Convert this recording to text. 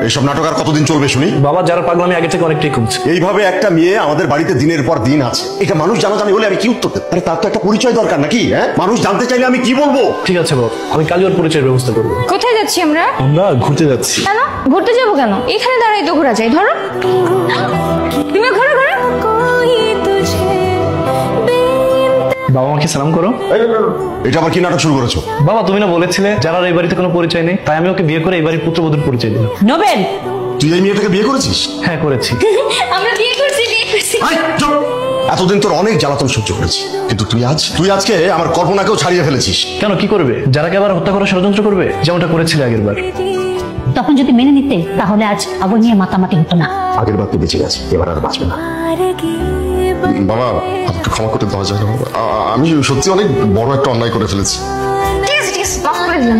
এইসব নাটক আর কতদিন চলবে শুনি? বাবা, যারা পাগলামি আগে থেকে অনেকটাই কমছে। এইভাবে একটা মেয়ে আমাদের বাড়িতে দিনের পর দিন আছে, এটা মানুষ জানাজানি হলে আমি কি উত্তর দেব? আরে তার তো একটা পরিচয় দরকার নাকি? হ্যাঁ, মানুষ জানতে চাইলে আমি কি বলবো? ঠিক আছে বাবা, আমি কালই ওর পরিচয়ের ব্যবস্থা করবো। কোথায় যাচ্ছি আমরা? আমরা ঘুরতে যাচ্ছি। কেন ঘুরতে যাবো? কেন এখানে দাঁড়াই তো ঘোরা যায়। ধরো তুমি ঘোরো ঘোরো। বাবা মাকে সালাম করো। এটা আবার কি নাটক শুরু করেছো? বাবা, তুমি না বলেছিলে যারা এই বাড়িতে কোনো পরিচয় নেই, তাই আমি ওকে বিয়ে করে এই বাড়ির পুত্রবধূর পরিচয় দিলাম। নোবেল, তুই এই মেয়েটাকে বিয়ে করেছিস? হ্যাঁ, করেছি। আমরা বিয়ে করছি। এতদিন তোর অনেক জ্বালাতন সহ্য করেছি, কিন্তু তুই আজকে আমার কল্পনাকেও ছাড়িয়ে ফেলেছিস। কেন, কি করবে? যারাকে আবার হত্যা করার ষড়যন্ত্র করবে, যেমনটা করেছিলে আগের বার। তখন যদি মেনে নিতে, তাহলে আজ আগুন নিয়ে মাতামাতি হতো না। আগের বার তো বেঁচে গেছে, এবার আর বাঁচবে না। বাবা, আমাকে ক্ষমা করতে দেওয়া যায় না বাবা। আমি সত্যি অনেক বড় একটা অন্যায় করে ফেলেছি। ঠিক আছে, মাফ করে দিলাম।